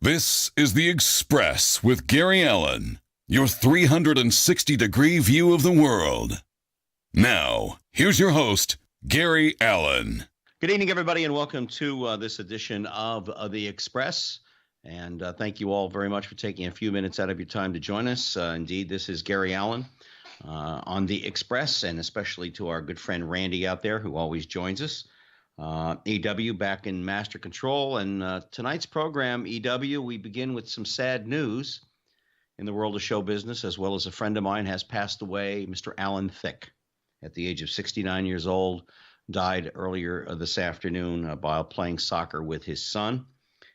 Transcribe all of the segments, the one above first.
This is The Express with Gary Allen, your 360-degree view of the world. Now, here's your host, Gary Allen. Good evening, everybody, and welcome to this edition of The Express. And thank you all very much for taking a few minutes out of your time to join us. Indeed, this is Gary Allen on The Express, and especially to our good friend Randy out there who always joins us. EW back in master control, and tonight's program, EW, we begin with some sad news in the world of show business, as well as a friend of mine has passed away, Mr. Alan Thicke, at the age of 69 years old, died earlier this afternoon while playing soccer with his son.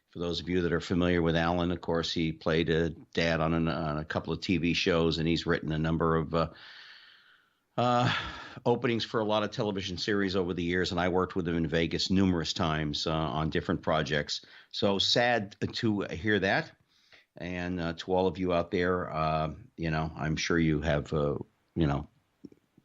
For those of you that are familiar with Alan, of course, he played a dad on a couple of TV shows, and he's written a number of openings for a lot of television series over the years, and I worked with him in Vegas numerous times on different projects. So sad to hear that. And to all of you out there, I'm sure you have,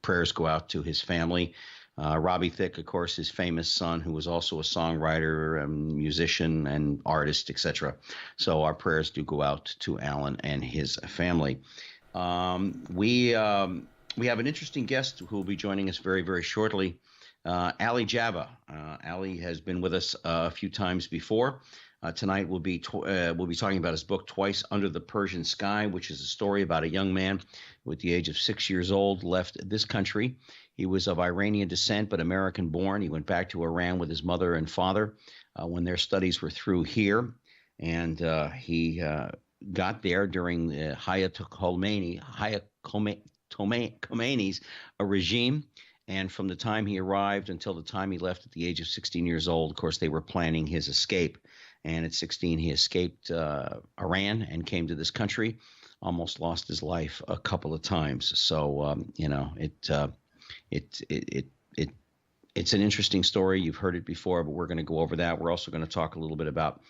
prayers go out to his family. Robbie Thicke, of course, his famous son, who was also a songwriter, musician, and artist, etc. So our prayers do go out to Alan and his family. We have an interesting guest who will be joining us very, very shortly, Ali Javan. Ali has been with us a few times before. Tonight we'll be talking about his book, Twice Under the Persian Sky, which is a story about a young man who at the age of 6 years old left this country. He was of Iranian descent but American born. He went back to Iran with his mother and father when their studies were through here. And he got there during the Ayatollah Khomeini's regime, and from the time he arrived until the time he left at the age of 16 years old, of course, they were planning his escape. And at 16, he escaped Iran and came to this country, almost lost his life a couple of times. So, it's an interesting story. You've heard it before, but we're going to go over that. We're also going to talk a little bit about,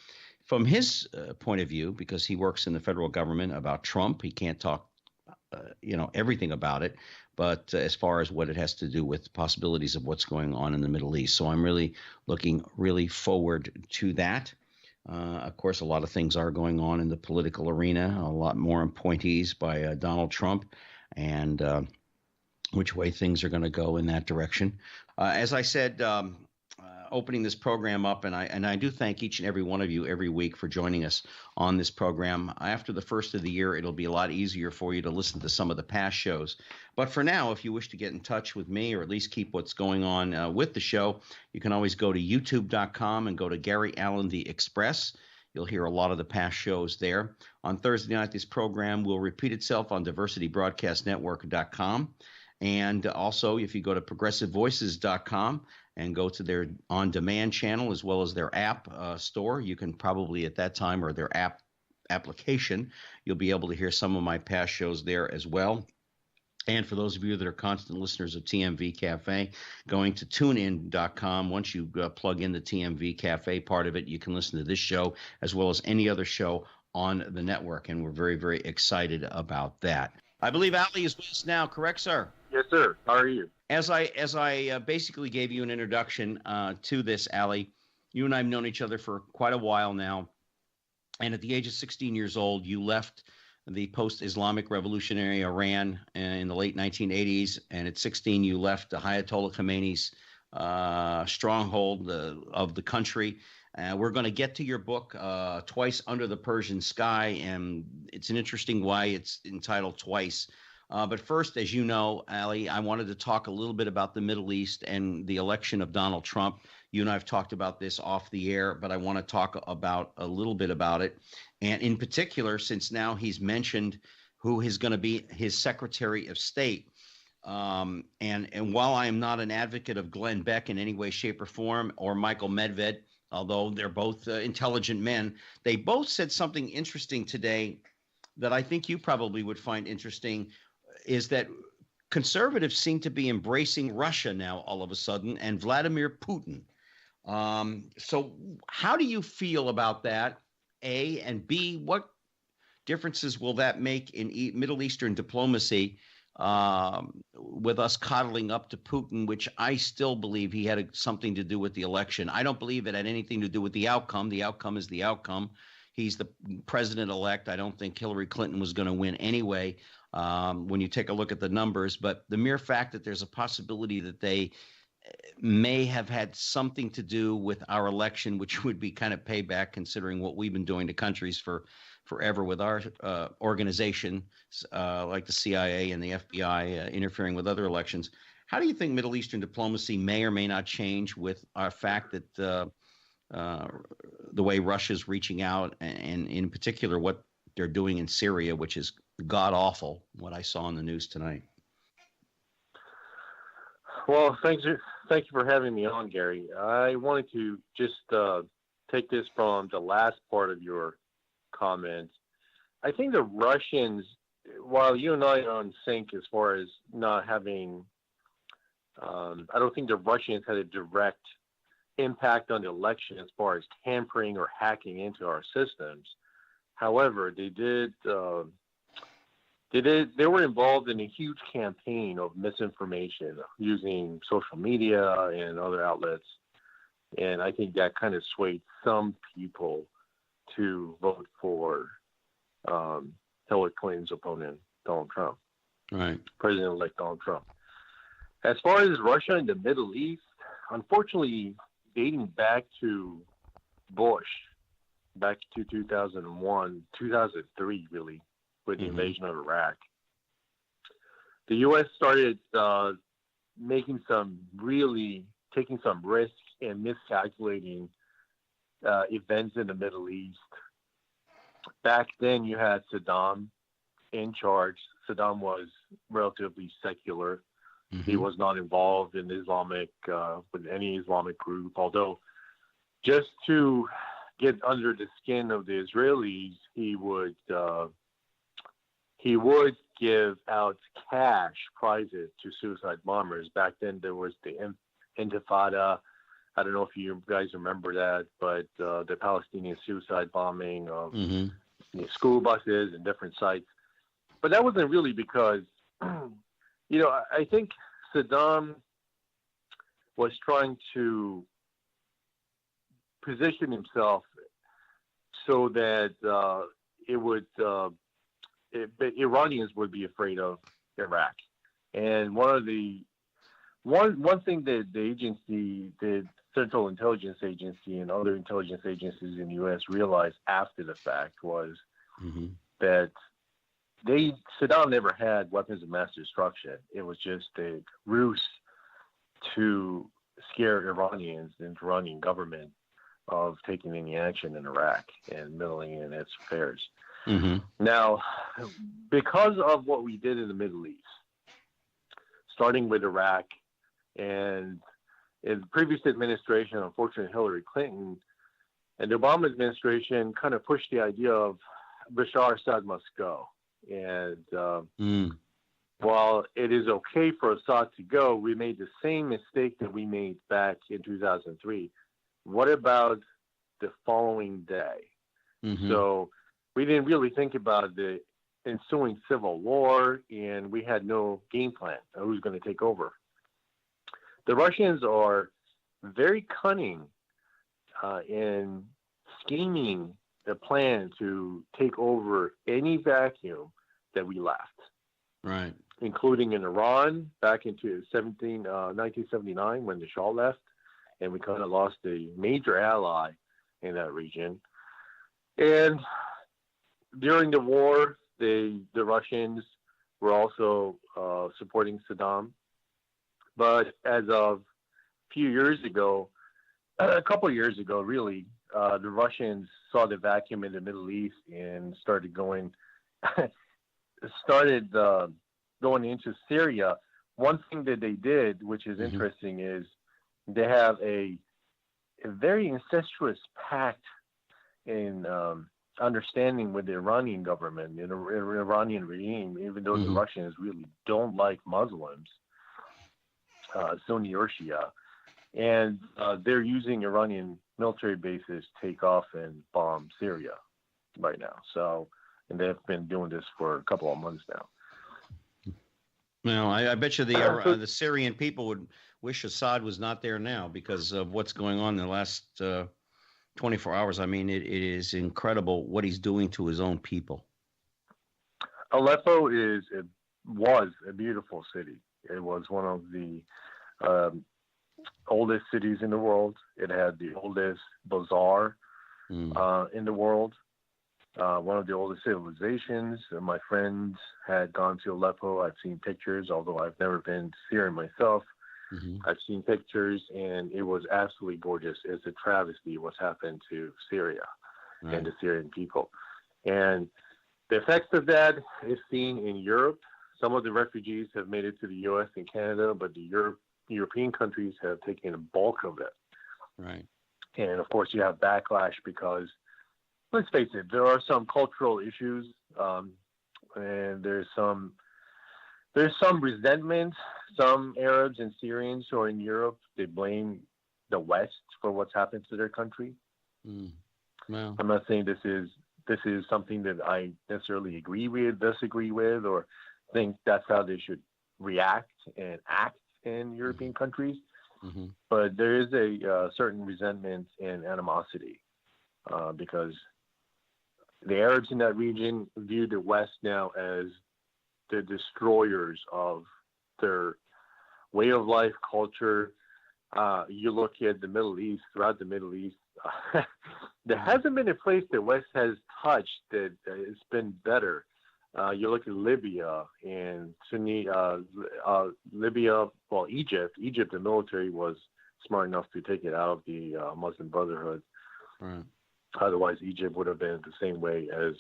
from his point of view, because he works in the federal government, about Trump. He can't talk everything about it, but as far as what it has to do with possibilities of what's going on in the Middle East. So I'm really looking forward to that. Of course, a lot of things are going on in the political arena, a lot more appointees by Donald Trump, and which way things are going to go in that direction. As I said, opening this program up, and I do thank each and every one of you every week for joining us on this program. After the first of the year, it'll be a lot easier for you to listen to some of the past shows. But for now, if you wish to get in touch with me, or at least keep what's going on with the show, you can always go to youtube.com and go to Gary Allen The Express. You'll hear a lot of the past shows there. On Thursday night, this program will repeat itself on diversitybroadcastnetwork.com. And also, if you go to progressivevoices.com and go to their on-demand channel as well as their app store, you can probably at that time, or their application, you'll be able to hear some of my past shows there as well. And for those of you that are constant listeners of TMV Cafe, going to tunein.com. Once you plug in the TMV Cafe part of it, you can listen to this show as well as any other show on the network. And we're very, very excited about that. I believe Ali is with us now. Correct, sir? Yes, sir. How are you? As I basically gave you an introduction to this, Ali, you and I have known each other for quite a while now. And at the age of 16 years old, you left the post-Islamic revolutionary Iran in the late 1980s. And at 16, you left Ayatollah Khomeini's stronghold of the country. We're going to get to your book, Twice Under the Persian Sky. And it's an interesting why it's entitled Twice. But first, as you know, Ali, I wanted to talk a little bit about the Middle East and the election of Donald Trump. You and I have talked about this off the air, but I want to talk about a little bit about it. And in particular, since now he's mentioned who is going to be his Secretary of State. And while I am not an advocate of Glenn Beck in any way, shape, or form, or Michael Medved, although they're both intelligent men, they both said something interesting today that I think you probably would find interesting, is that conservatives seem to be embracing Russia now all of a sudden, and Vladimir Putin. So how do you feel about that, A? And B, what differences will that make in Middle Eastern diplomacy with us coddling up to Putin, which I still believe he had something to do with the election. I don't believe it had anything to do with the outcome. The outcome is the outcome. He's the president-elect. I don't think Hillary Clinton was going to win anyway when you take a look at the numbers. But the mere fact that there's a possibility that they may have had something to do with our election, which would be kind of payback considering what we've been doing to countries for forever with our organization, like the CIA and the FBI interfering with other elections. How do you think Middle Eastern diplomacy may or may not change with our fact that the way Russia's reaching out, and in particular what they're doing in Syria, which is god awful, what I saw on the news tonight? Well, thank you for having me on, Gary. I wanted to just take this from the last part of your comment. I think the Russians, while you and I are on sync as far as not having, I don't think the Russians had a direct impact on the election as far as tampering or hacking into our systems. However, they were involved in a huge campaign of misinformation using social media and other outlets. And I think that kind of swayed some people to vote for Hillary Clinton's opponent, Donald Trump. Right. President-elect Donald Trump. As far as Russia and the Middle East, unfortunately, dating back to Bush, back to 2001, 2003, really, with the invasion of Iraq, the U.S. started taking some risks and miscalculating events in the Middle East. Back then, you had Saddam in charge. Saddam was relatively secular. He was not involved in with any Islamic group, although just to get under the skin of the Israelis, he would give out cash prizes to suicide bombers. Back then, there was the Intifada. I don't know if you guys remember that, but the Palestinian suicide bombing of school buses and different sites. But that wasn't really because, I think Saddam was trying to position himself so that Iranians would be afraid of Iraq. And one thing that the agency, the Central Intelligence Agency and other intelligence agencies in the U.S. realized after the fact was that Saddam never had weapons of mass destruction. It was just a ruse to scare Iranians and the Iranian government of taking any action in Iraq and meddling in its affairs. Now, because of what we did in the Middle East, starting with Iraq, and in the previous administration, unfortunately, Hillary Clinton and the Obama administration kind of pushed the idea of Bashar Assad must go. And while it is okay for Assad to go, we made the same mistake that we made back in 2003. What about the following day? So we didn't really think about the ensuing civil war, and we had no game plan of who's going to take over. The Russians are very cunning in scheming the plan to take over any vacuum that we left. Right. Including in Iran back into 1979 when the Shah left, and we kind of lost a major ally in that region. And during the war, the Russians were also supporting Saddam. But as of a couple of years ago, really, the Russians saw the vacuum in the Middle East and started going into Syria. One thing that they did, which is interesting, is they have a very incestuous pact in understanding with the Iranian government, the Iranian regime, even though the Russians really don't like Muslims, Sunni or Shia. And they're using Iranian military bases to take off and bomb Syria right now. So, and they've been doing this for a couple of months now. Well, I bet you the Syrian people would wish Assad was not there now because of what's going on in the last 24 hours. I mean, it is incredible what he's doing to his own people. Aleppo was a beautiful city. It was one of the oldest cities in the world. It had the oldest bazaar in the world. One of the oldest civilizations. My friends had gone to Aleppo. I've seen pictures, although I've never been to Syria myself. I've seen pictures, and it was absolutely gorgeous. It's a travesty what's happened to Syria and the Syrian people. And the effects of that is seen in Europe. Some of the refugees have made it to the U.S. and Canada, but the European countries have taken a bulk of it. Right. And, of course, you have backlash because, let's face it, there are some cultural issues, and there's some resentment. Some Arabs and Syrians who are in Europe, they blame the West for what's happened to their country. Well, I'm not saying this is something that I necessarily agree with, disagree with, or think that's how they should react and act in European countries. But there is a certain resentment and animosity because the Arabs in that region view the West now as the destroyers of their way of life, culture. You look at the Middle East, throughout the Middle East, there hasn't been a place the West has touched that it's been better. You look at Libya and Sunni, Libya, well, Egypt. Egypt, the military was smart enough to take it out of the Muslim Brotherhood. Right. Otherwise, Egypt would have been the same way as,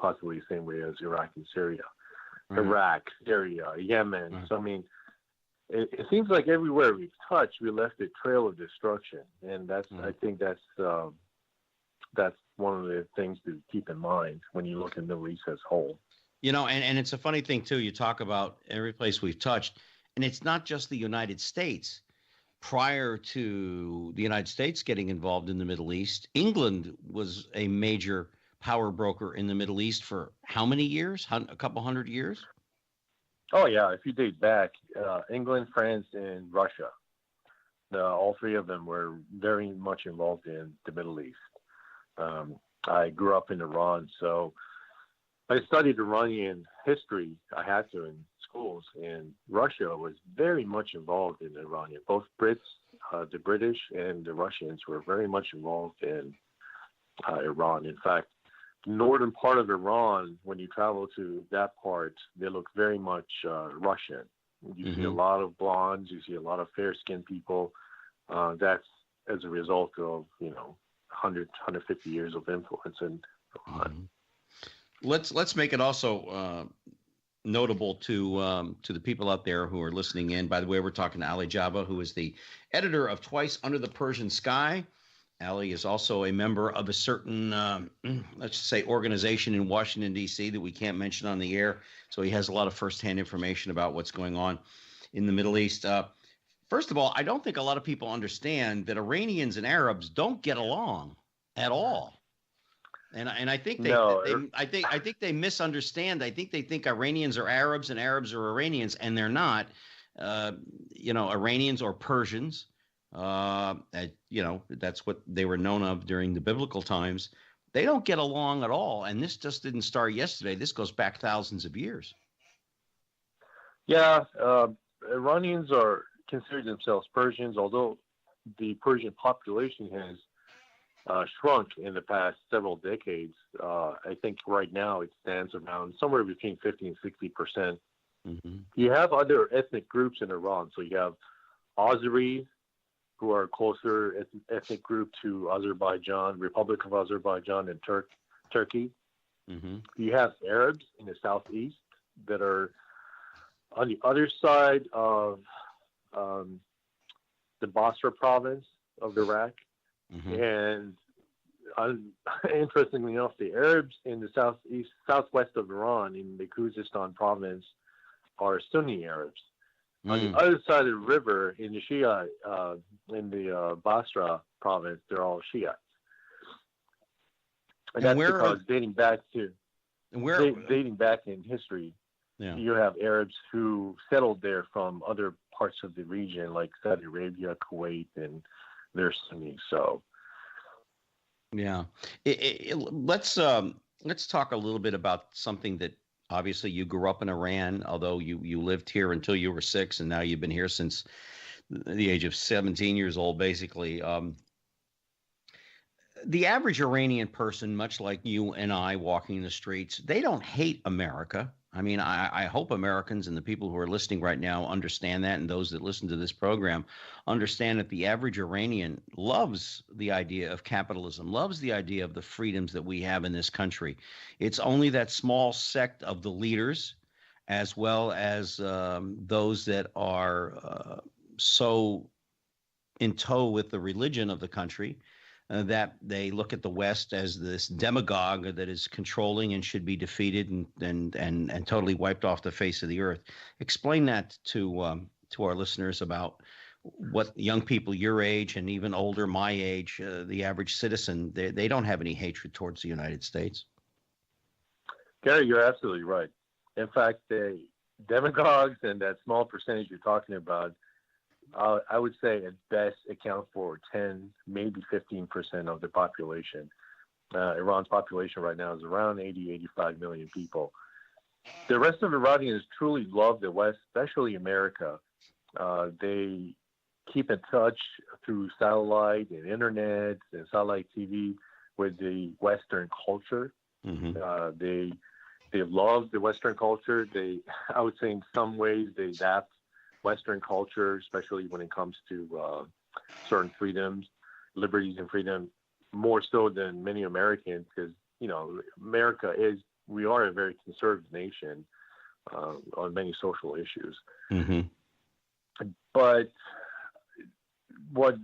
possibly the same way as Iraq and Syria. Iraq, Syria, Yemen. So, I mean, it seems like everywhere we've touched, we left a trail of destruction. And I think that's one of the things to keep in mind when you look at the Middle East as a whole. You know, and it's a funny thing, too. You talk about every place we've touched, and it's not just the United States. Prior to the United States getting involved in the Middle East, England was a major power broker in the Middle East for how many years? A couple hundred years? Oh, yeah. If you date back, England, France, and Russia, all three of them were very much involved in the Middle East. I grew up in Iran, so I studied Iranian history. I had to in schools, and Russia was very much involved in Iranian. Both Brits, the British, and the Russians were very much involved in Iran. In fact, the northern part of Iran, when you travel to that part, they look very much Russian. You see a lot of blondes, you see a lot of fair-skinned people. That's as a result of 100, 150 years of influence in Iran. Let's make it also notable to the people out there who are listening in. By the way, we're talking to Ali Javan, who is the editor of Twice Under the Persian Sky. Ali is also a member of a certain, let's just say, organization in Washington, D.C. that we can't mention on the air. So he has a lot of firsthand information about what's going on in the Middle East. First of all, I don't think a lot of people understand that Iranians and Arabs don't get along at all. And I think I think they misunderstand. I think they think Iranians are Arabs and Arabs are Iranians, and they're not. Iranians or Persians. That's what they were known of during the biblical times. They don't get along at all, and this just didn't start yesterday. This goes back thousands of years. Yeah, Iranians are consider themselves Persians, although the Persian population has shrunk in the past several decades. I think right now it stands around somewhere between 50 and 60%. You have other ethnic groups in Iran. So you have Azeris, who are a closer ethnic group to Azerbaijan, Republic of Azerbaijan, and Turkey. You have Arabs in the southeast that are on the other side of the Basra province of Iraq. And interestingly enough, the Arabs in the southwest of Iran, in the Khuzestan province, are Sunni Arabs. On the other side of the river, in the Shia, in the Basra province, they're all Shiites. And that's because dating back in history, you have Arabs who settled there from other parts of the region, like Saudi Arabia, Kuwait, and they're Sunni. So Yeah. Let's talk a little bit about something that obviously you grew up in Iran, although you lived here until you were 6, and now you've been here since the age of 17 years old, basically. The average Iranian person, much like you and I walking the streets, they don't hate America. I mean, I hope Americans and the people who are listening right now understand that, and those that listen to this program understand that the average Iranian loves the idea of capitalism, loves the idea of the freedoms that we have in this country. It's only that small sect of the leaders, as well as those that are so in tow with the religion of the country, that they look at the West as this demagogue that is controlling and should be defeated and totally wiped off the face of the earth. Explain that to our listeners about what young people your age and even older, my age, the average citizen, they don't have any hatred towards the United States. Gary, you're absolutely right. In fact, the demagogues and that small percentage you're talking about, I would say at best account for 10, maybe 15% of the population. Iran's population right now is around 80, 85 million people. The rest of Iranians truly love the West, especially America. They keep in touch through satellite and internet and satellite TV with the Western culture. Mm-hmm. They love the Western culture. I would say in some ways they adapt Western culture, especially when it comes to certain freedoms, liberties and freedom, more so than many Americans, because, we are a very conservative nation on many social issues. Mm-hmm. But what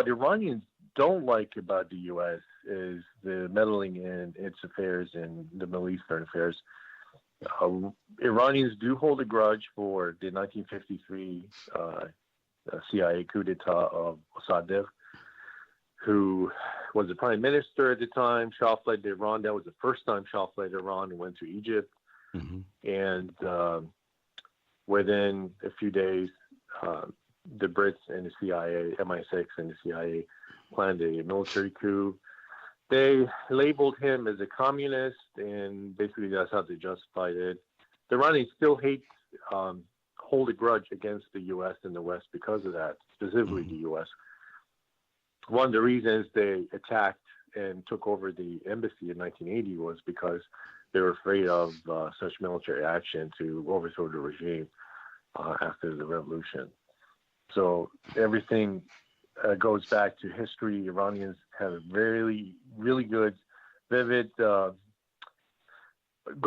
Iranians don't like about the U.S. is the meddling in its affairs and the Middle Eastern affairs. Iranians do hold a grudge for the 1953 CIA coup d'etat of Mossadegh, who was the prime minister at the time. Shah fled to Iran. That was the first time Shah fled to Iran and went to Egypt. Mm-hmm. And within a few days, the Brits and the CIA, MI6 and the CIA, planned a military coup. They labeled him as a communist, and basically that's how they justified it. The Iranians still hold a grudge against the U.S. and the West because of that, specifically the U.S. One of the reasons they attacked and took over the embassy in 1980 was because they were afraid of such military action to overthrow the regime after the revolution. So everything goes back to history. Iranians have a really, really good, vivid, good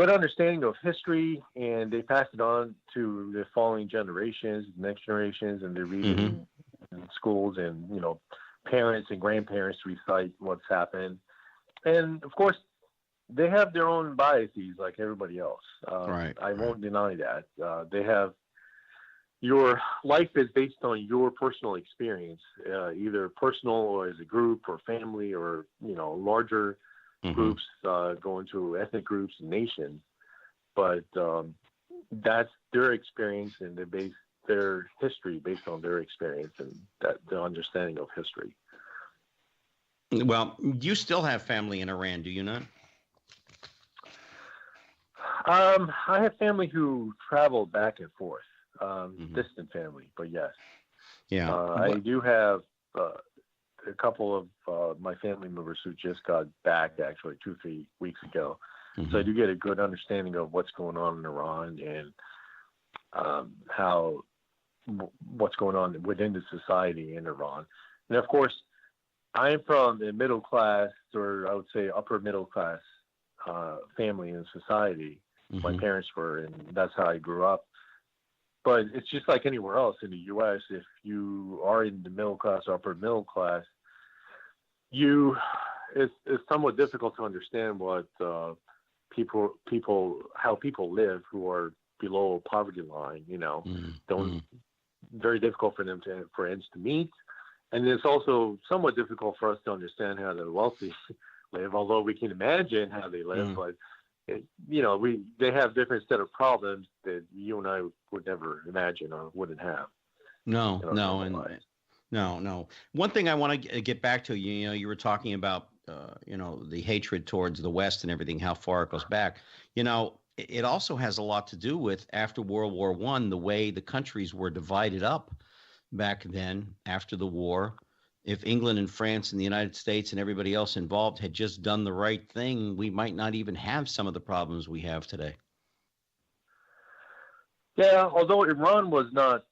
understanding of history, and they pass it on to the following generations, next generations, and they're reading in schools, and parents and grandparents recite what's happened. And of course, they have their own biases like everybody else. Right. I won't deny that. They have. Your life is based on your personal experience, either personal or as a group or family or, larger groups going to ethnic groups and nations. But that's their experience, and they base their history based on their experience and the understanding of history. Well, you still have family in Iran, do you not? I have family who travel back and forth. Distant family, but yes. Yeah. I do have a couple of my family members who just got back actually 2-3 weeks ago. Mm-hmm. So I do get a good understanding of what's going on in Iran and what's going on within the society in Iran. And of course, I am from a middle class, or I would say upper middle class family in society. Mm-hmm. My parents were, and that's how I grew up. But it's just like anywhere else in the U.S. If you are in the middle class, upper middle class, it's somewhat difficult to understand what how people live who are below poverty line. Very difficult for them for ends to meet, and it's also somewhat difficult for us to understand how the wealthy live. Although we can imagine how they live, but. They have different set of problems that you and I would never imagine or wouldn't have. No. One thing I want to get back to, you were talking about the hatred towards the West and everything, how far it goes back. It also has a lot to do with after World War I, the way the countries were divided up back then after the war. If England and France and the United States and everybody else involved had just done the right thing, we might not even have some of the problems we have today. Yeah, although Iran was not,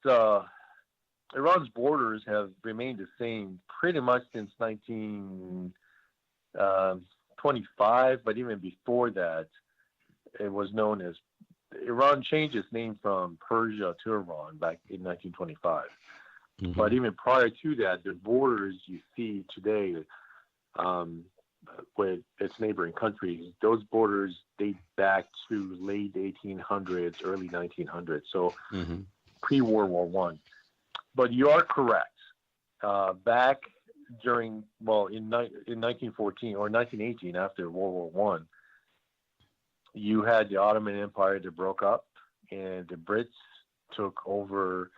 Iran's borders have remained the same pretty much since 1925, but even before that, it was known as, Iran changed its name from Persia to Iran back in 1925. Mm-hmm. But even prior to that, the borders you see today with its neighboring countries, those borders date back to late 1800s, early 1900s, so pre-World War I. But you are correct. Back during, in 1914 or 1918, after World War I, you had the Ottoman Empire that broke up, and the Brits took over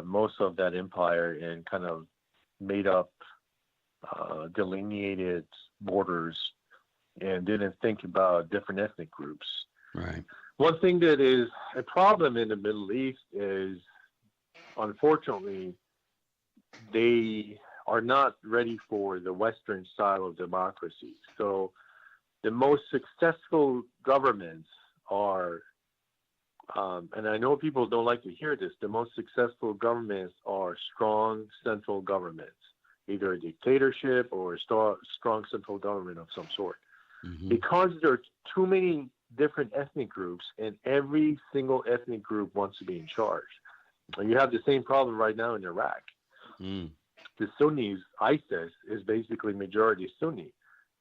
most of that empire and kind of made up delineated borders and didn't think about different ethnic groups. Right. One thing that is a problem in the Middle East is, unfortunately, they are not ready for the Western style of democracy. So the most successful governments are, and I know people don't like to hear this, the most successful governments are strong central governments, either a dictatorship or a strong central government of some sort. Mm-hmm. Because there are too many different ethnic groups, and every single ethnic group wants to be in charge. And you have the same problem right now in Iraq. Mm. The Sunnis, ISIS, is basically majority Sunni.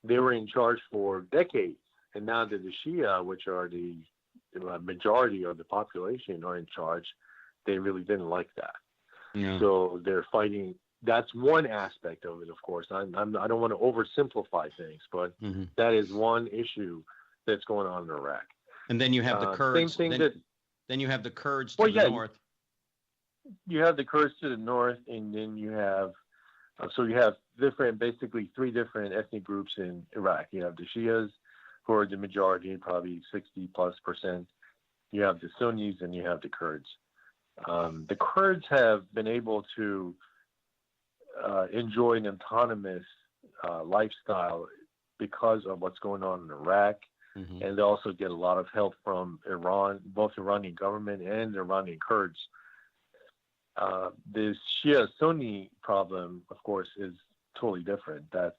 They were in charge for decades, and now that the Shia, which are the majority of the population, are in charge, they really didn't like that. Yeah. So they're fighting. That's one aspect of it, of course. I don't want to oversimplify things, but that is one issue that's going on in Iraq. And then you have the Kurds. Same thing then you have the Kurds to the north. You have the Kurds to the north, and then you have you have basically three different ethnic groups in Iraq. You have the Shias, who are the majority, probably 60+%. You have the Sunnis, and you have the Kurds. The Kurds have been able to enjoy an autonomous lifestyle because of what's going on in Iraq, and they also get a lot of help from Iran, both Iranian government and Iranian Kurds. The Shia-Sunni problem, of course, is totally different. That's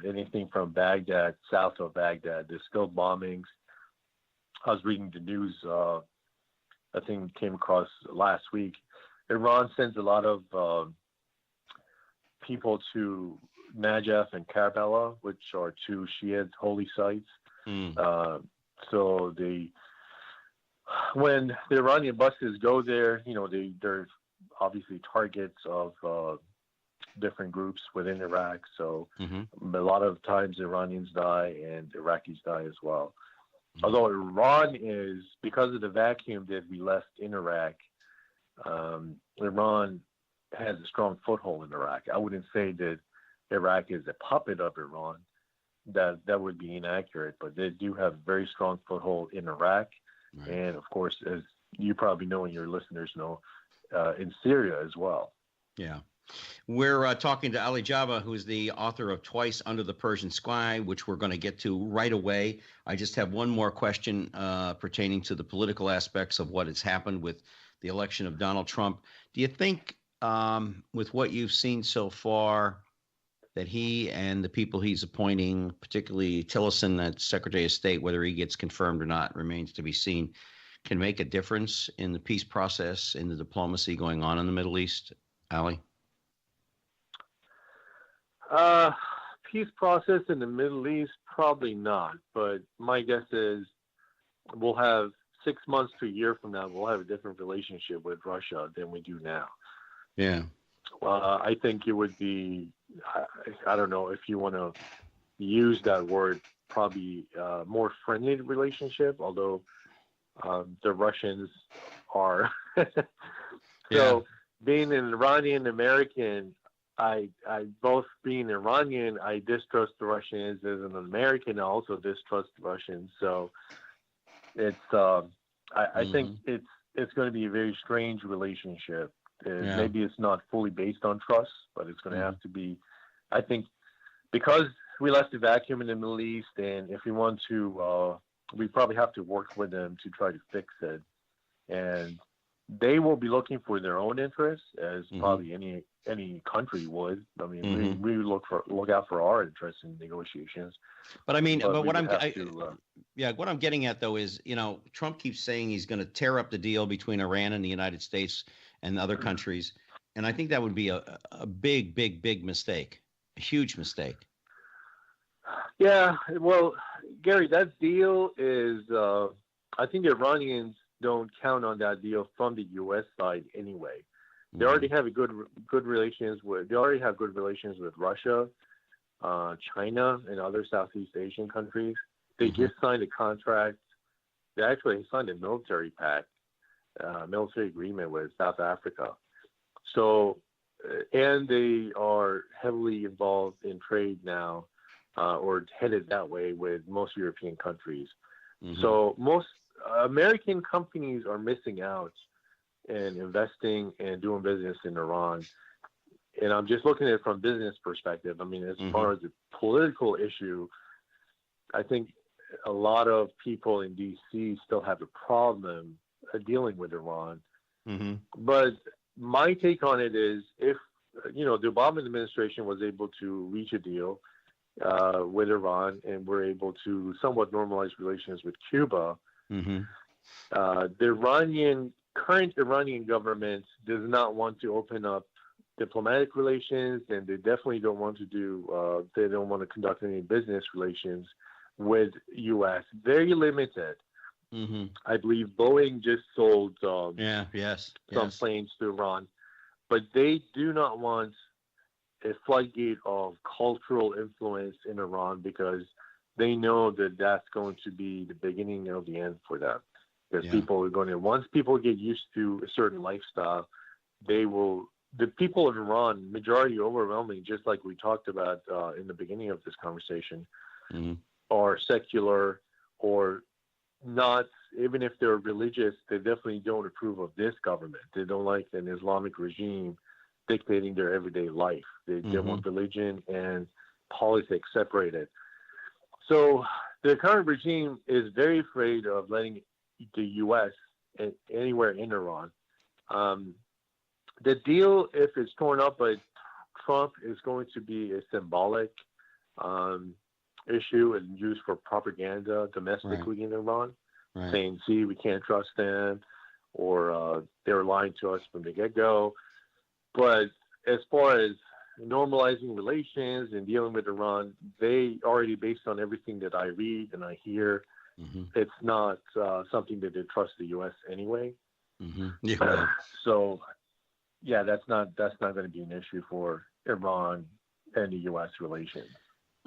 anything from Baghdad, south of Baghdad. There's still bombings. I was reading the news, I think came across last week. Iran sends a lot of people to Najaf and Karbala, which are two Shia holy sites. So when the Iranian buses go there, they're obviously targets of different groups within Iraq. So a lot of times Iranians die and Iraqis die as well. Although Iran is, because of the vacuum that we left in Iraq, Iran has a strong foothold in Iraq. I wouldn't say that Iraq is a puppet of Iran. That would be inaccurate, but they do have a very strong foothold in Iraq. Right. And of course, as you probably know and your listeners know, in Syria as well. Yeah. We're talking to Ali Javan, who's the author of Twice Under the Persian Sky, which we're going to get to right away. I just have one more question pertaining to the political aspects of what has happened with the election of Donald Trump. Do you think, with what you've seen so far, that he and the people he's appointing, particularly Tillerson, as Secretary of State, whether he gets confirmed or not remains to be seen, can make a difference in the peace process, in the diplomacy going on in the Middle East, Ali? Peace process in the Middle East, probably not. But my guess is we'll have 6 months to a year from now, we'll have a different relationship with Russia than we do now. Yeah. I think it would be, I don't know if you want to use that word, probably more friendly relationship, although the Russians are. So being an Iranian American, both being Iranian, I distrust the Russians. As an American, I also distrust the Russians. So it's, I think it's going to be a very strange relationship. Maybe it's not fully based on trust, but it's going to have to be, I think, because we left a vacuum in the Middle East, and if we want to, we probably have to work with them to try to fix it. And they will be looking for their own interests, as probably any country would. I mean, we look out for our interests in negotiations. But I mean, but what I'm getting at though is, Trump keeps saying he's going to tear up the deal between Iran and the United States and other countries, and I think that would be a big mistake, a huge mistake. Yeah, well, Gary, that deal is. I think the Iranians don't count on that deal from the U.S. side anyway. They already have good relations with. They already have good relations with Russia, China, and other Southeast Asian countries. They just signed a contract. They actually signed a military pact, military agreement with South Africa. So, and they are heavily involved in trade now, or headed that way with most European countries. So most American companies are missing out and investing and doing business in Iran. And I'm just looking at it from business perspective. I mean, as far as the political issue, I think a lot of people in D.C. still have a problem dealing with Iran. But my take on it is, if the Obama administration was able to reach a deal with Iran and we're able to somewhat normalize relations with Cuba, the current Iranian government does not want to open up diplomatic relations, and they definitely don't want to they don't want to conduct any business relations with U.S. Very limited. I believe Boeing just sold some planes to Iran, but they do not want a floodgate of cultural influence in Iran, because they know that that's going to be the beginning of the end for them. Because people are going to, once people get used to a certain lifestyle, the people of Iran, majority overwhelming, just like we talked about in the beginning of this conversation, are secular or not. Even if they're religious, they definitely don't approve of this government. They don't like an Islamic regime dictating their everyday life. They want religion and politics separated. So the current regime is very afraid of letting the U.S. anywhere in Iran. The deal, if it's torn up by Trump, is going to be a symbolic issue and used for propaganda domestically in Iran, saying, see, we can't trust them, or they're lying to us from the get-go. But as far as normalizing relations and dealing with Iran, they already, based on everything that I read and I hear, it's not something that they trust the U.S. anyway. So, yeah, that's not going to be an issue for Iran and the U.S. relations.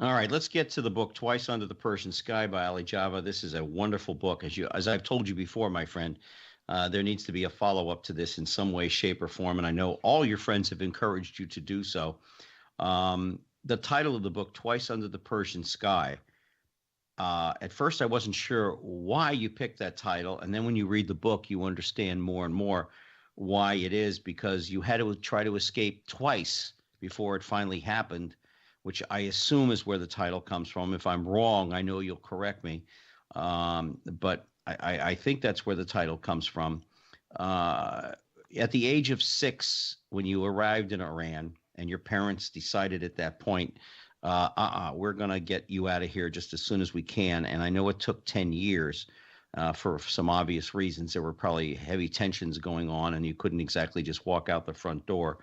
All right, let's get to the book Twice Under the Persian Sky by Ali Javan. This is a wonderful book. As I've told you before, my friend, there needs to be a follow-up to this in some way, shape, or form, and I know all your friends have encouraged you to do so. The title of the book, Twice Under the Persian Sky, at first I wasn't sure why you picked that title, and then when you read the book, you understand more and more why it is, because you had to try to escape twice before it finally happened, which I assume is where the title comes from. If I'm wrong, I know you'll correct me, but I think that's where the title comes from. At the age of 6, when you arrived in Iran, and your parents decided at that point, we're going to get you out of here just as soon as we can. And I know it took 10 years for some obvious reasons. There were probably heavy tensions going on, and you couldn't exactly just walk out the front door.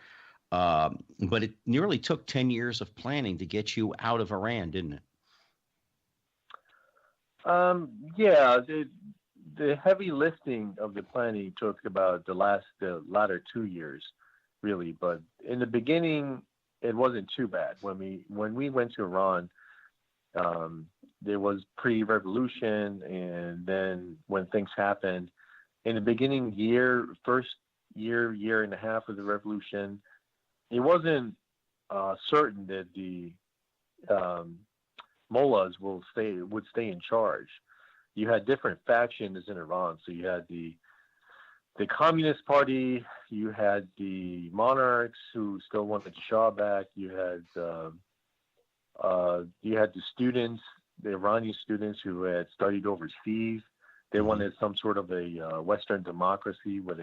But it nearly took 10 years of planning to get you out of Iran, didn't it? Yeah, the heavy lifting of the planning took about the latter 2 years, really. But in the beginning, it wasn't too bad. When we went to Iran, there was pre-revolution, and then when things happened, in the beginning first year and a half of the revolution, it wasn't certain that the mullahs would stay in charge. You had different factions in Iran. So you had the Communist Party, you had the monarchs who still wanted the Shah back, you had the students, the Iranian students who had studied overseas. They wanted some sort of a Western democracy with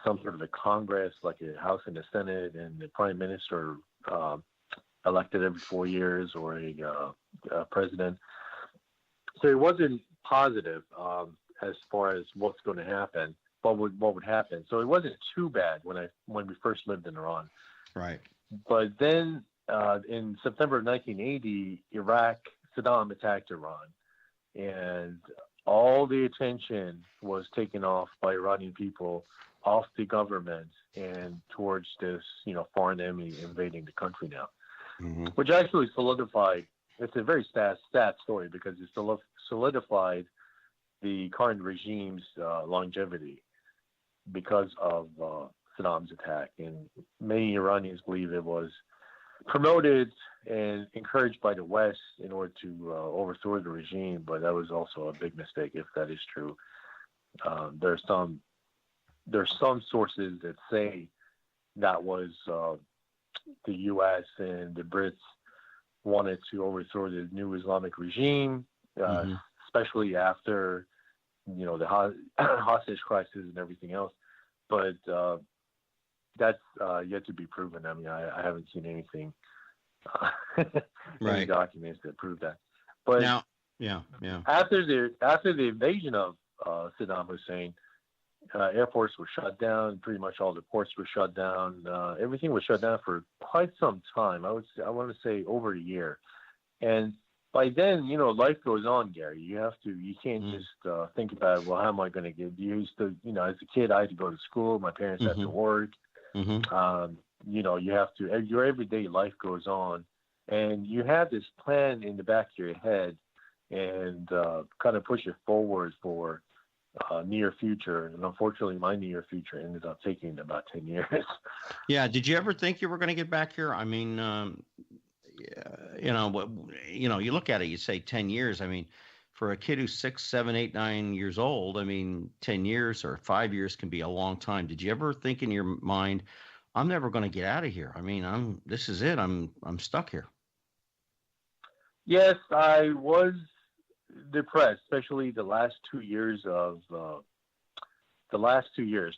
some sort of a Congress, like a House and a Senate, and the Prime Minister elected every 4 years, or a president. So it wasn't positive as far as what's going to happen, what would happen. So it wasn't too bad when we first lived in Iran. Right. But then in September of 1980, Saddam attacked Iran, and all the attention was taken off by Iranian people off the government and towards this, foreign enemy invading the country now, which actually solidified. It's a very sad story because it solidified the current regime's longevity because of Saddam's attack. And many Iranians believe it was promoted and encouraged by the West in order to overthrow the regime, but that was also a big mistake if that is true. There's some sources that say that was the U.S. and the Brits wanted to overthrow the new Islamic regime, especially after the hostage crisis and everything else. But that's yet to be proven. I mean, I haven't seen anything, any documents that prove that. But now, after the invasion of Saddam Hussein, airports were shut down. Pretty much all the ports were shut down. Everything was shut down for quite some time. I want to say over a year. And by then, life goes on, Gary. You can't just think about, well, how am I going to get used to, as a kid, I had to go to school. My parents had to work. You have to, your everyday life goes on, and you have this plan in the back of your head and kind of push it forward for near future. And unfortunately, my near future ended up taking about 10 years. Yeah. Did you ever think you were going to get back here? I mean, you look at it, you say 10 years. I mean, for a kid who's 6, 7, 8, 9 years old, I mean, 10 years or 5 years can be a long time. Did you ever think in your mind, I'm never going to get out of here? I mean, this is it. I'm stuck here. Yes, I was depressed, especially the last 2 years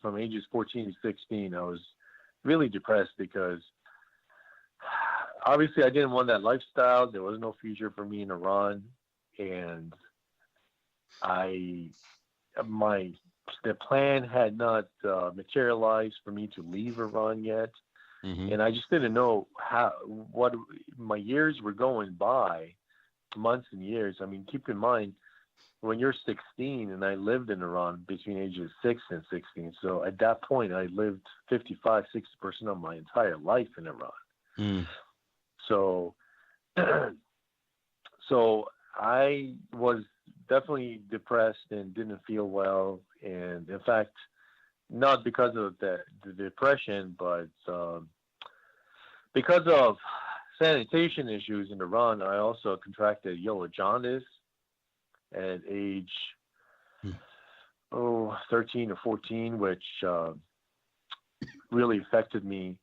from ages 14 to 16. I was really depressed because obviously I didn't want that lifestyle. There was no future for me in Iran, and the plan had not materialized for me to leave Iran yet. And I just didn't know what my years were going by, months and years. I mean, keep in mind, when you're 16, and I lived in Iran between ages 6 and 16. So at that point, I lived 55, 60% of my entire life in Iran. So I was definitely depressed and didn't feel well. And in fact, not because of the depression, but because of sanitation issues in Iran, I also contracted yellow jaundice at age 13 or 14, which really affected me.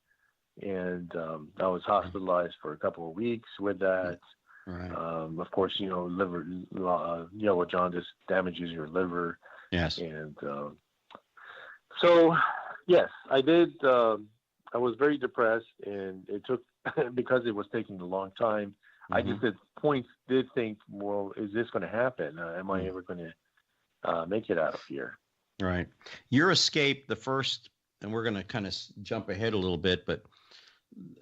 And I was hospitalized for a couple of weeks with that. Right. Of course, liver yellow jaundice damages your liver. Yes. And so, yes, I did. I was very depressed, and it took because it was taking a long time. I just at points did think, well, is this going to happen? Am I ever going to make it out of here? Right. Your escape, the first, and we're going to kind of jump ahead a little bit, but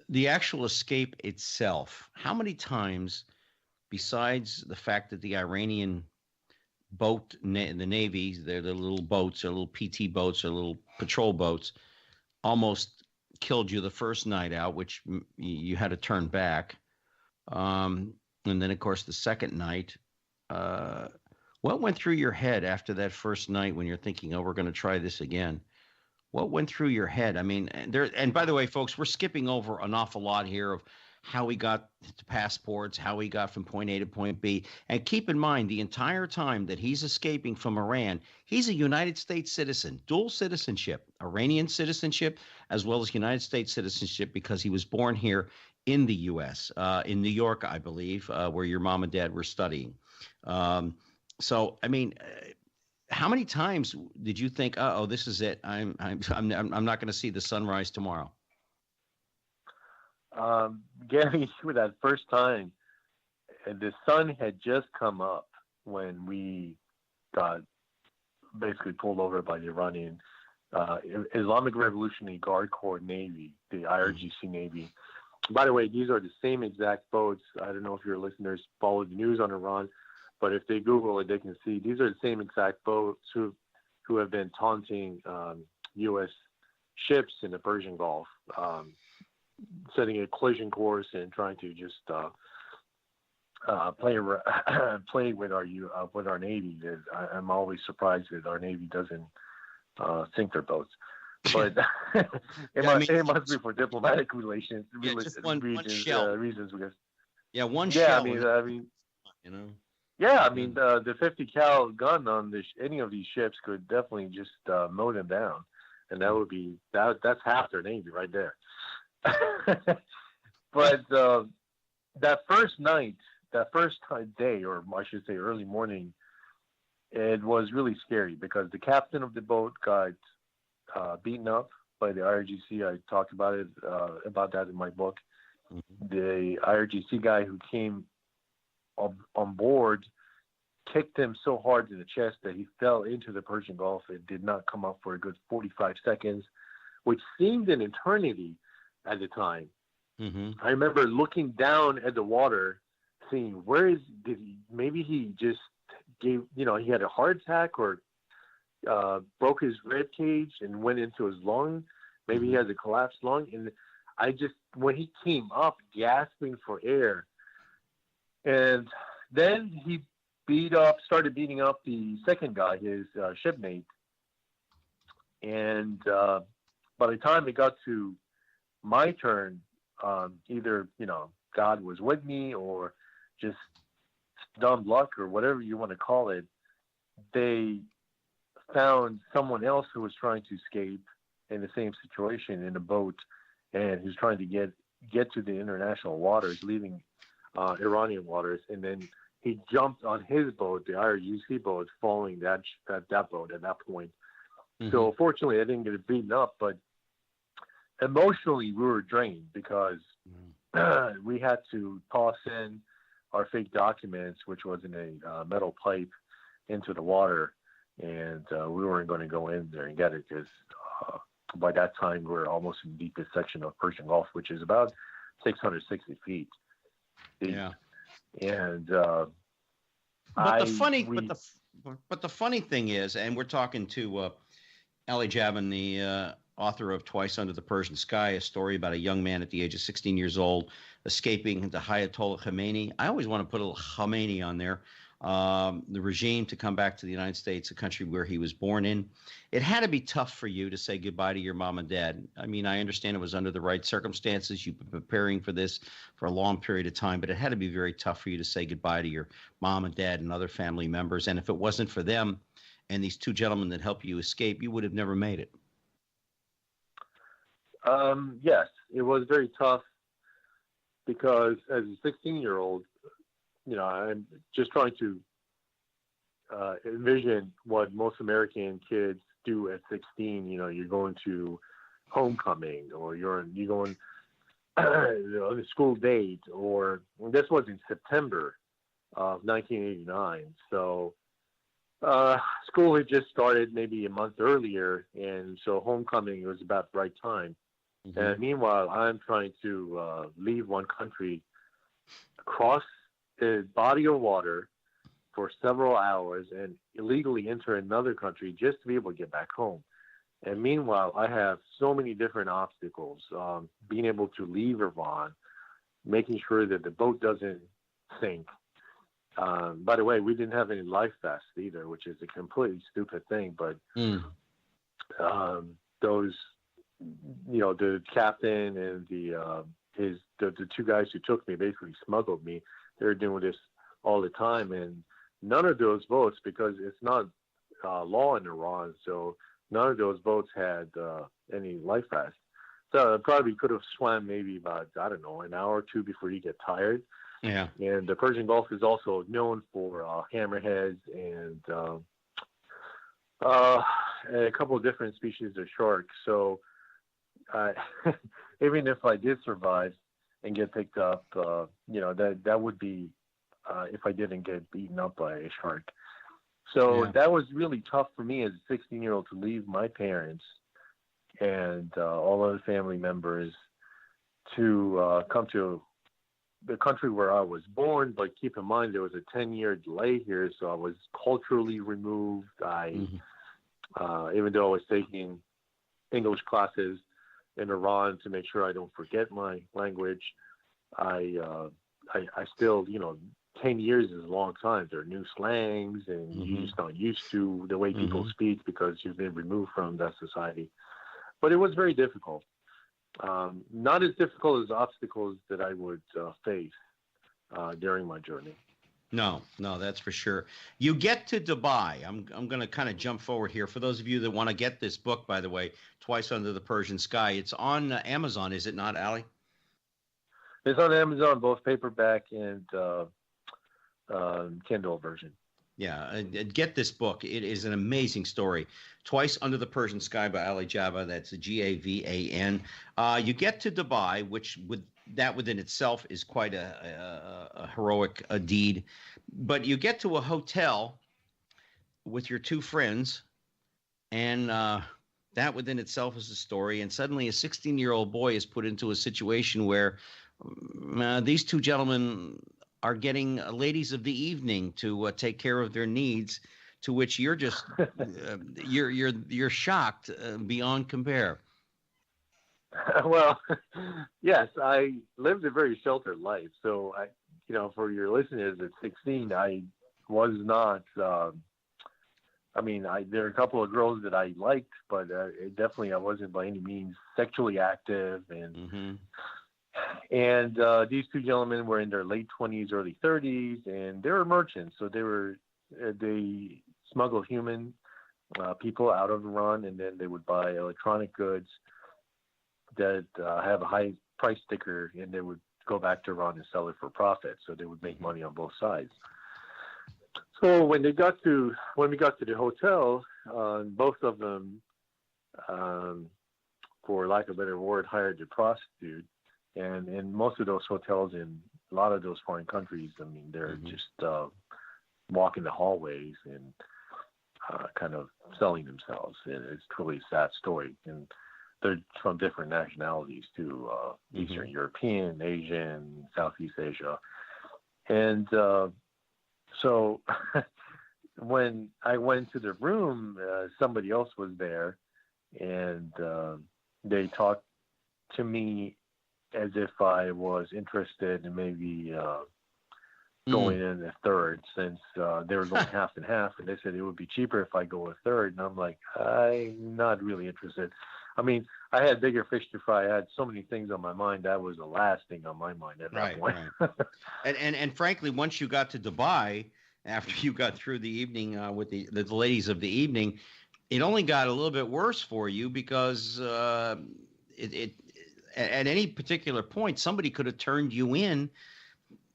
the actual escape itself, how many times, besides the fact that the Iranian boat, the Navy, they're the little boats, or little PT boats, or little patrol boats, almost killed you the first night out, which you had to turn back. And then, of course, the second night, what went through your head after that first night when you're thinking, oh, we're going to try this again? What went through your head? I mean, and by the way, folks, we're skipping over an awful lot here of how he got to passports, how he got from point A to point B. And keep in mind, the entire time that he's escaping from Iran, he's a United States citizen, dual citizenship, Iranian citizenship, as well as United States citizenship, because he was born here in the U.S., in New York, I believe, where your mom and dad were studying. So, I mean, how many times did you think, "Oh, this is it. I'm not going to see the sunrise tomorrow"? Gary, for that first time, the sun had just come up when we got basically pulled over by the Iranian Islamic Revolutionary Guard Corps Navy, the IRGC Navy. By the way, these are the same exact boats. I don't know if your listeners follow the news on Iran, but if they Google it, they can see these are the same exact boats who have been taunting U.S. ships in the Persian Gulf, setting a collision course and trying to just play with our Navy. I'm always surprised that our Navy doesn't sink their boats. But it must be for diplomatic relations. Just one shell. Reasons because one shell. I mean, you know. Yeah, I mean the 50 cal gun on any of these ships could definitely just mow them down, and that would be that's half their Navy right there. But that first day, or I should say early morning, it was really scary because the captain of the boat got beaten up by the IRGC. I talked about that in my book. Mm-hmm. The IRGC guy who came on board kicked him so hard in the chest that he fell into the Persian Gulf and did not come up for a good 45 seconds, which seemed an eternity at the time. Mm-hmm. I remember looking down at the water, seeing maybe he just he had a heart attack or broke his rib cage and went into his lung. Maybe he has a collapsed lung. And when he came up gasping for air, and then he started beating up the second guy, his shipmate. And by the time it got to my turn, either, God was with me or just dumb luck or whatever you want to call it, they found someone else who was trying to escape in the same situation in a boat, and who's trying to get to the international waters, leaving Iranian waters, and then he jumped on his boat, the IRGC boat, following that boat at that point. Mm-hmm. So fortunately, I didn't get beaten up, but emotionally we were drained because we had to toss in our fake documents, which was in a metal pipe, into the water, and we weren't going to go in there and get it because by that time we were almost in the deepest section of Persian Gulf, which is about 660 feet deep. Yeah. And but the funny thing is, and we're talking to Ali Javan, the author of Twice Under the Persian Sky, a story about a young man at the age of 16 years old escaping the Ayatollah Khomeini. I always want to put a little Khomeini on there. The regime, to come back to the United States, a country where he was born in. It had to be tough for you to say goodbye to your mom and dad. I mean, I understand it was under the right circumstances. You've been preparing for this for a long period of time, but it had to be very tough for you to say goodbye to your mom and dad and other family members. And if it wasn't for them and these two gentlemen that helped you escape, you would have never made it. Yes, it was very tough because as a 16-year-old, I'm just trying to envision what most American kids do at 16. You're going to homecoming, or you're going on a school date, or this was in September of 1989. So school had just started maybe a month earlier, and so homecoming was about the right time. Mm-hmm. And meanwhile, I'm trying to leave one country, cross a body of water for several hours, and illegally enter another country just to be able to get back home. And meanwhile, I have so many different obstacles, being able to leave Iran, making sure that the boat doesn't sink. By the way, we didn't have any life vests either, which is a completely stupid thing, but those, the captain and the two guys who took me basically smuggled me. They were doing this all the time, and none of those boats, because it's not law in Iran, so none of those boats had any life vests. So I probably could have swam maybe about, I don't know, an hour or two before you get tired. Yeah. And the Persian Gulf is also known for hammerheads and a couple of different species of sharks. So even if I did survive and get picked up, that would be if I didn't get beaten up by a shark. So that was really tough for me as a 16-year-old to leave my parents and all other family members to come to the country where I was born. But keep in mind, there was a 10-year delay here, so I was culturally removed. Even though I was taking English classes in Iran to make sure I don't forget my language, I still, 10 years is a long time. There are new slangs, and you're just not used to the way people speak because you've been removed from that society. But it was very difficult. Not as difficult as obstacles that I would face during my journey. No, that's for sure. You get to Dubai. I'm going to kind of jump forward here. For those of you that want to get this book, by the way, Twice Under the Persian Sky, it's on Amazon, is it not, Ali? It's on Amazon, both paperback and Kindle version. Yeah, get this book. It is an amazing story. Twice Under the Persian Sky by Ali Javan. That's Gavan. You get to Dubai, which within itself is quite a heroic deed. But you get to a hotel with your two friends, and that within itself is a story. And suddenly a 16-year-old boy is put into a situation where these two gentlemen are getting ladies of the evening to take care of their needs, to which you're just you're shocked beyond compare. Well, yes, I lived a very sheltered life. So for your listeners, at 16, I was not. There are a couple of girls that I liked, but I wasn't by any means sexually active, and. And these two gentlemen were in their late 20s, early 30s, and they were merchants. So they smuggled human people out of Iran, and then they would buy electronic goods that have a high price sticker, and they would go back to Iran and sell it for profit. So they would make money on both sides. So when we got to the hotel, both of them, for lack of a better word, hired a prostitute. And in most of those hotels in a lot of those foreign countries, they're just walking the hallways and kind of selling themselves. And it's truly a sad story. And they're from different nationalities too, Eastern European, Asian, Southeast Asia. And so when I went to the room, somebody else was there, and they talked to me as if I was interested in maybe going in a third, since they were going half and half, and they said it would be cheaper if I go a third. And I'm like, I'm not really interested. I had bigger fish to fry. I had so many things on my mind. That was the last thing on my mind at that point. Right. and frankly, once you got to Dubai, after you got through the evening with the ladies of the evening, it only got a little bit worse for you, because at any particular point, somebody could have turned you in.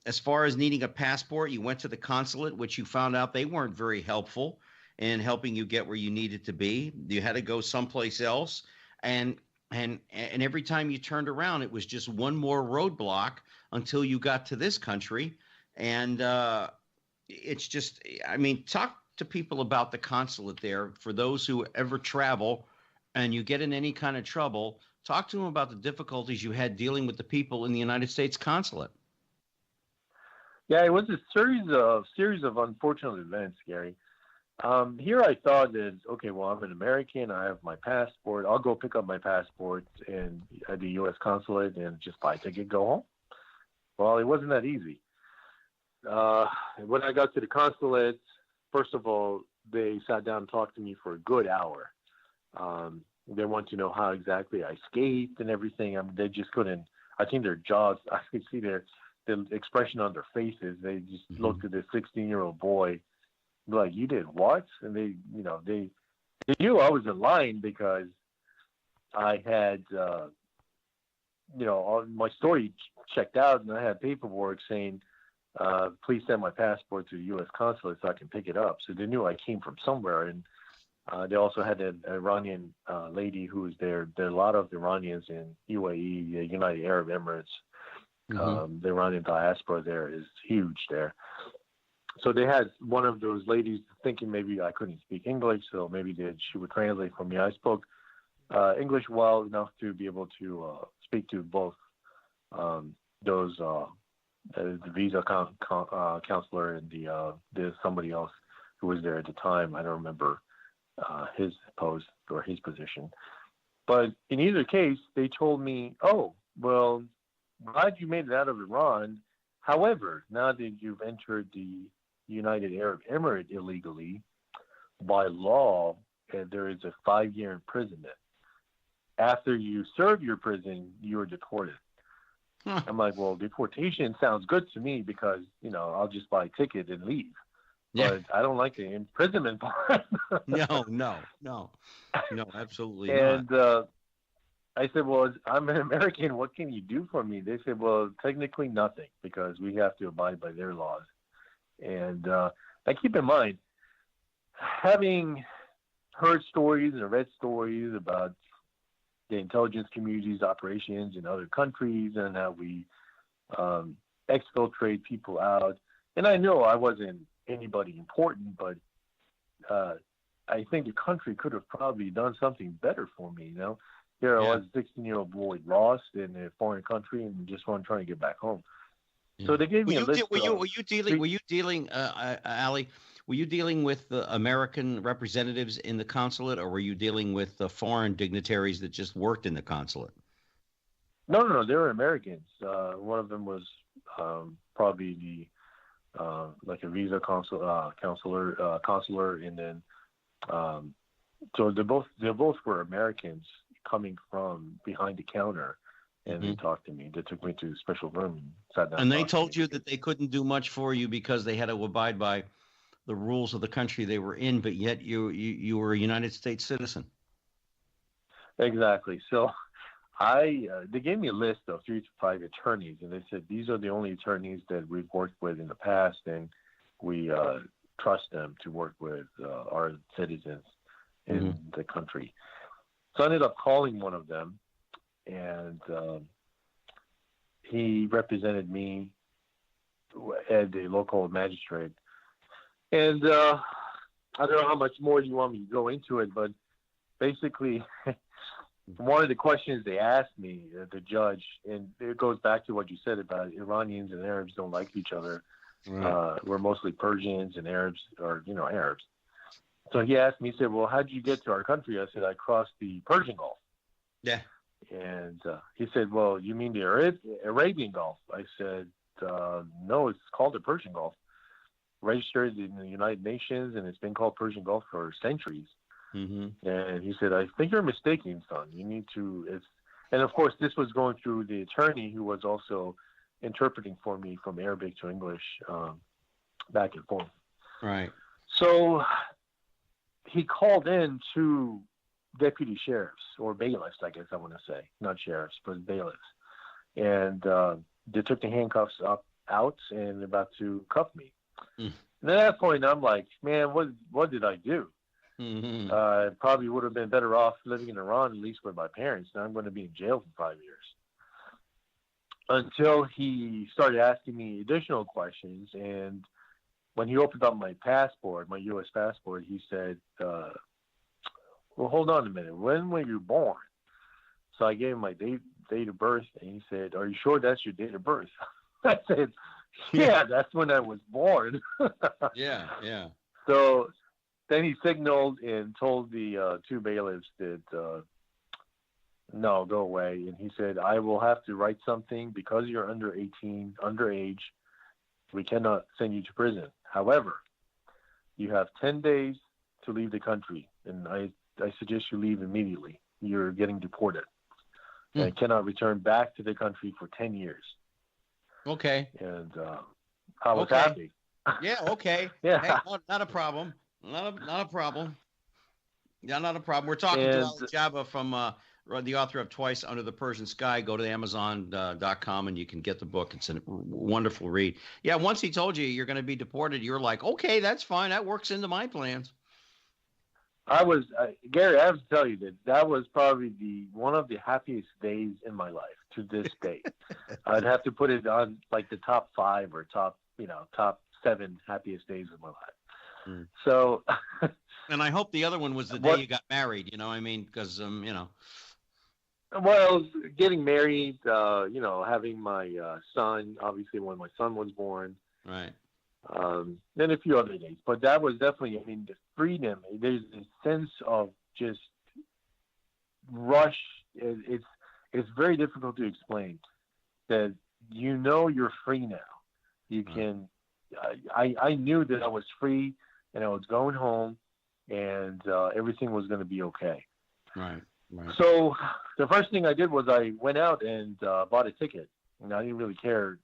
As far as needing a passport, you went to the consulate, which you found out they weren't very helpful in helping you get where you needed to be. You had to go someplace else. And every time you turned around, it was just one more roadblock until you got to this country. And it's just, talk to people about the consulate there. For those who ever travel and you get in any kind of trouble, talk to them about the difficulties you had dealing with the people in the United States consulate. Yeah, it was a series of unfortunate events, Gary. Here I thought that, okay, well, I'm an American. I have my passport. I'll go pick up my passport at the U.S. consulate and just buy a ticket, go home. Well, it wasn't that easy. When I got to the consulate, first of all, they sat down and talked to me for a good hour. They want to know how exactly I escaped and everything. I mean, they just couldn't. I think their jaws. I could see the expression on their faces. They just looked at this 16-year-old boy, like, "You did what?" And they knew I was in line because I had, all my story checked out, and I had paperwork saying, "Please send my passport to the U.S. consulate so I can pick it up." So they knew I came from somewhere, and they also had an Iranian lady who was there. There are a lot of Iranians in UAE, the United Arab Emirates. The Iranian diaspora there is huge there. So they had one of those ladies thinking maybe I couldn't speak English, so maybe she would translate for me. I spoke English well enough to be able to speak to both those, the visa counselor and there's somebody else who was there at the time. I don't remember his post or his position. But in either case, they told me, "Oh, well, glad you made it out of Iran. However, now that you've entered the United Arab Emirates illegally, by law, there is a 5-year imprisonment. After you serve your prison, you are deported." I'm like, well, deportation sounds good to me because, I'll just buy a ticket and leave. Yeah. But I don't like the imprisonment part. No, absolutely and not. I said, well, I'm an American. What can you do for me? They said, well, technically nothing because we have to abide by their laws. And now keep in mind, having heard stories and read stories about the intelligence community's operations in other countries and how we exfiltrate people out. And I know I wasn't anybody important, but I think the country could have probably done something better for me, Here I was, a 16-year-old boy lost in a foreign country and just trying to get back home. So they gave me a list. Were you dealing, Ali? Were you dealing with the American representatives in the consulate, or were you dealing with the foreign dignitaries that just worked in the consulate? No, they were Americans. One of them was probably the like a visa consular, and then so they both were Americans coming from behind the counter. And they talked to me. They took me to a special room and sat down. And they told you that they couldn't do much for you because they had to abide by the rules of the country they were in, but yet you were a United States citizen. Exactly. So they gave me a list of 3 to 5 attorneys, and they said, these are the only attorneys that we've worked with in the past, and we trust them to work with our citizens in the country. So I ended up calling one of them, and he represented me at the local magistrate. And I don't know how much more you want me to go into it, but basically one of the questions they asked me, the judge, and it goes back to what you said about Iranians and Arabs don't like each other. Right. We're mostly Persians and Arabs are, Arabs. So he asked me, he said, well, how did you get to our country? I said, I crossed the Persian Gulf. Yeah. And he said, well, you mean the Arabian Gulf? I said, no, it's called the Persian Gulf. Registered in the United Nations, and it's been called Persian Gulf for centuries. And he said, I think you're mistaken, son. You need to, and of course, this was going through the attorney who was also interpreting for me from Arabic to English back and forth. Right. So he called in 2 deputy sheriffs, or bailiffs, I guess I want to say, not sheriffs, but bailiffs. And they took the handcuffs out and about to cuff me. And at that point, I'm like, man, what did I do? Probably would have been better off living in Iran, at least with my parents. Now I'm going to be in jail for 5 years. Until he started asking me additional questions. And when he opened up my passport, my U.S. passport, he said, well, hold on a minute. When were you born? So I gave him my date of birth, and he said, are you sure that's your date of birth? I said, yeah, that's when I was born. Yeah. So then he signaled and told the 2 bailiffs that, no, go away. And he said, I will have to write something because you're under 18, underage. We cannot send you to prison. However, you have 10 days to leave the country, and I suggest you leave immediately. you're getting deported Hmm. and cannot return back to the country for 10 years. Okay. And I was Okay. happy. Yeah. Okay. Yeah. Hey, not a problem. Not a problem. Yeah, not a problem. We're talking to And Ali Javan from the author of Twice Under the Persian Sky. Go to Amazon.com and you can get the book. It's a wonderful read. Yeah, once he told you you're going to be deported, you're like, okay, that's fine. That works into my plans. I was Gary. I have to tell you that was probably one of the happiest days in my life to this day. I'd have to put it on like the top 5 or top 7 happiest days of my life. Mm. So, and I hope the other one was the day you got married. You know, I mean, because Well, getting married, having my son, obviously when my son was born. Right. Then a few other days, but that was definitely, the freedom. There's a sense of just rush. It's very difficult to explain that, you're free now. You can, I knew that I was free and I was going home and everything was going to be okay. Right. So the first thing I did was I went out and bought a ticket. And I didn't really care,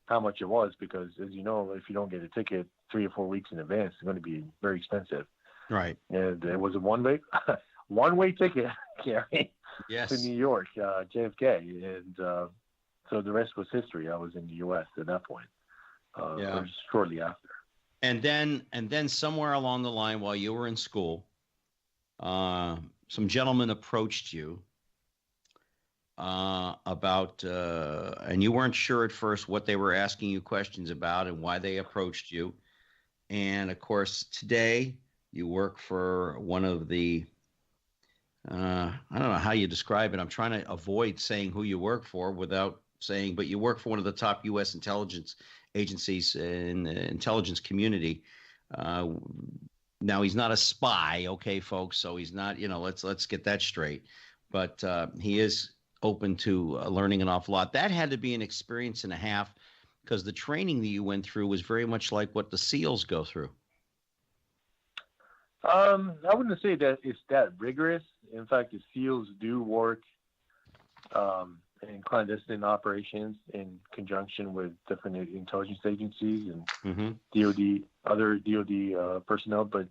how much it was, because as you know, if you don't get a ticket 3 or 4 weeks in advance, it's going to be very expensive. Right. And it was a one-way ticket, Gary, Yes. to New York, JFK. And so the rest was history. I was in the U.S. at that point, or shortly after. And then somewhere along the line, while you were in school, some gentleman approached you about, and you weren't sure at first what they were asking you questions about and why they approached you. And of course, today you work for one of the, I don't know how you describe it. I'm trying to avoid saying who you work for without saying, but you work for one of the top U.S. intelligence agencies in the intelligence community. Now he's not a spy, okay, folks. So he's not, let's get that straight. But he is open to learning an awful lot. That had to be an experience and a half, because the training that you went through was very much like what the SEALs go through. I wouldn't say that it's that rigorous. In fact, the SEALs do work in clandestine operations in conjunction with different intelligence agencies and DOD, other DOD personnel. But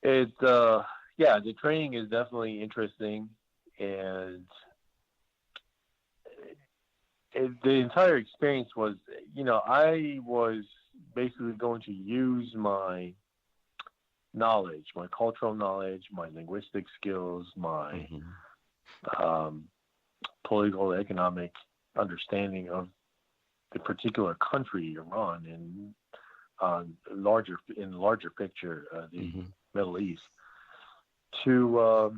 the training is definitely interesting, and the entire experience was, I was basically going to use my knowledge, my cultural knowledge, my linguistic skills, my political, economic understanding of the particular country, Iran, and larger picture, the Middle East, to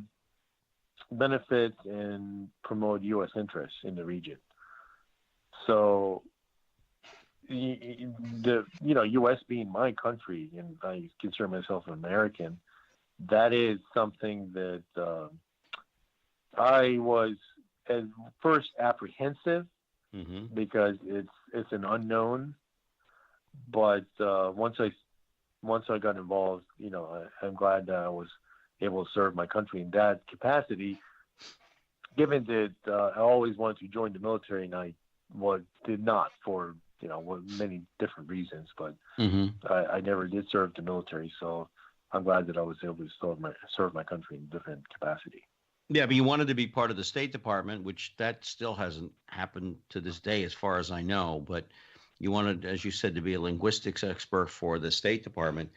benefit and promote U.S. interests in the region. So, U.S. being my country, and I consider myself an American, that is something that I was at first apprehensive, because it's an unknown. But once I got involved, I'm glad that I was able to serve my country in that capacity. Given that I always wanted to join the military, and I did not for many different reasons, but I never did serve the military, so I'm glad that I was able to serve my country in different capacity. Yeah, but you wanted to be part of the State Department, which that still hasn't happened to this day, as far as I know. But you wanted, as you said, to be a linguistics expert for the State Department.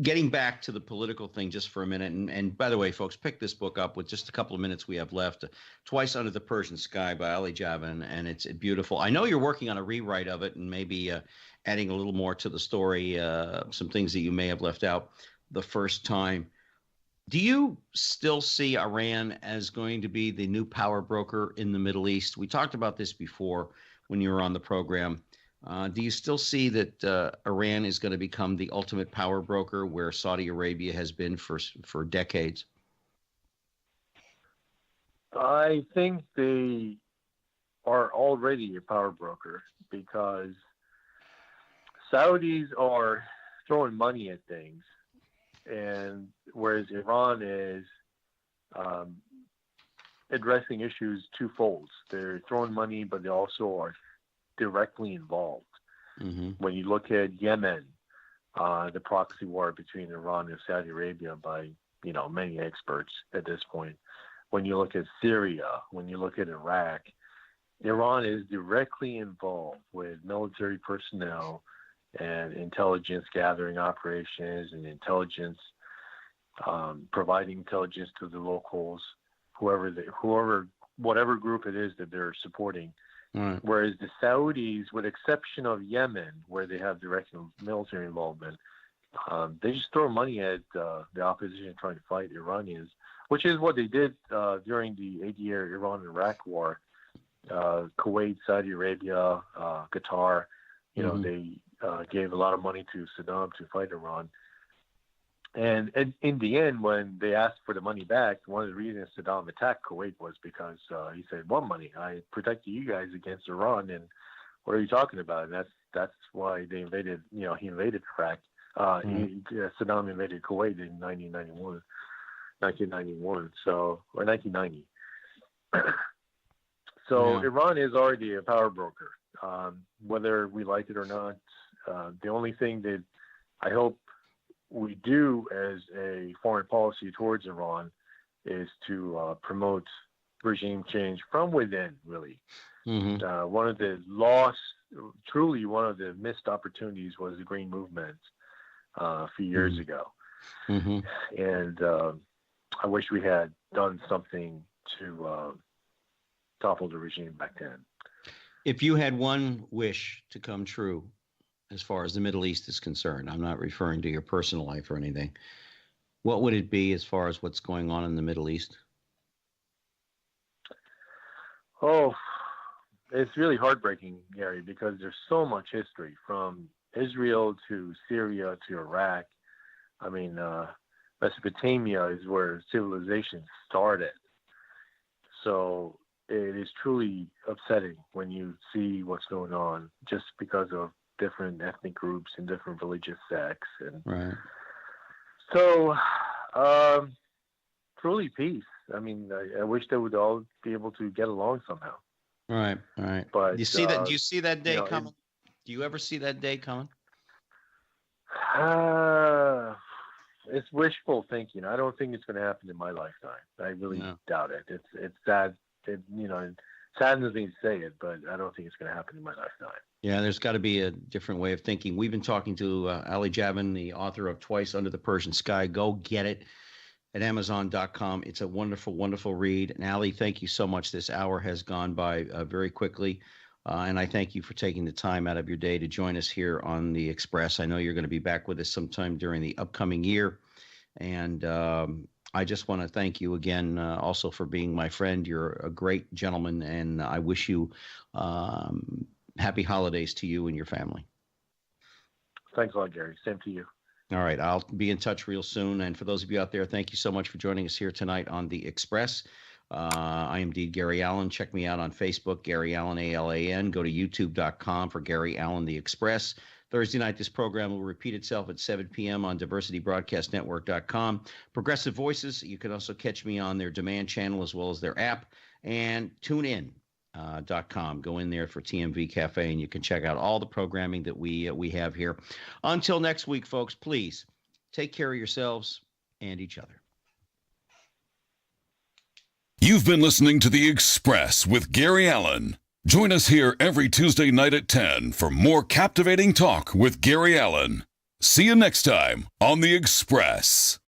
Getting back to the political thing just for a minute, and by the way, folks, pick this book up with just a couple of minutes we have left. Twice Under the Persian Sky by Ali Javan, and it's beautiful. I know you're working on a rewrite of it and maybe adding a little more to the story, some things that you may have left out the first time. Do you still see Iran as going to be the new power broker in the Middle East? We talked about this before when you were on the program. Do you still see that Iran is going to become the ultimate power broker where Saudi Arabia has been for decades? I think they are already a power broker, because Saudis are throwing money at things and whereas Iran is addressing issues twofold. They're throwing money, but they also are directly involved. Mm-hmm. When you look at Yemen, the proxy war between Iran and Saudi Arabia by, many experts at this point. When you look at Syria, when you look at Iraq, Iran is directly involved with military personnel and intelligence gathering operations and intelligence, providing intelligence to the locals, whatever group it is that they're supporting. Right. Whereas the Saudis, with exception of Yemen, where they have direct military involvement, they just throw money at the opposition trying to fight Iranians, which is what they did during the 8-year Iran-Iraq war. Kuwait, Saudi Arabia, Qatar, they gave a lot of money to Saddam to fight Iran. And in the end, when they asked for the money back, one of the reasons Saddam attacked Kuwait was because he said, "What money? I protected you guys against Iran, and what are you talking about?" And that's why they invaded. He invaded Iraq. Saddam invaded Kuwait in 1991, or 1990. So Yeah. Iran is already a power broker, whether we like it or not. The only thing that I hope we do as a foreign policy towards Iran is to promote regime change from within, really. Mm-hmm. One of the missed opportunities was the Green Movement a few years ago. Mm-hmm. And I wish we had done something to topple the regime back then. If you had one wish to come true, as far as the Middle East is concerned, I'm not referring to your personal life or anything, what would it be as far as what's going on in the Middle East? Oh, it's really heartbreaking, Gary, because there's so much history from Israel to Syria to Iraq. I mean, Mesopotamia is where civilization started. So it is truly upsetting when you see what's going on just because of different ethnic groups and different religious sects. And right. So, truly peace. I mean, I wish they would all be able to get along somehow. Right. But do you see that day coming? Do you ever see that day coming? It's wishful thinking. I don't think it's going to happen in my lifetime. I really doubt it. It's sad. It saddens me to say it, but I don't think it's going to happen in my lifetime. Yeah, there's got to be a different way of thinking. We've been talking to Ali Javan, the author of Twice Under the Persian Sky. Go get it at Amazon.com. It's a wonderful, wonderful read. And Ali, thank you so much. This hour has gone by very quickly. And I thank you for taking the time out of your day to join us here on The Express. I know you're going to be back with us sometime during the upcoming year. And I just want to thank you again also for being my friend. You're a great gentleman, and I wish you happy holidays to you and your family. Thanks a lot, Gary. Same to you. All right. I'll be in touch real soon. And for those of you out there, thank you so much for joining us here tonight on The Express. I am indeed Gary Allen. Check me out on Facebook, Gary Allen, ALAN. Go to youtube.com for Gary Allen, The Express. Thursday night, this program will repeat itself at 7 p.m. on diversitybroadcastnetwork.com. Progressive Voices, you can also catch me on their demand channel as well as their app. And tunein.com. Go in there for TMV Cafe, and you can check out all the programming that we have here. Until next week, folks, please take care of yourselves and each other. You've been listening to The Express with Gary Allen. Join us here every Tuesday night at 10 for more captivating talk with Gary Allen. See you next time on The Express.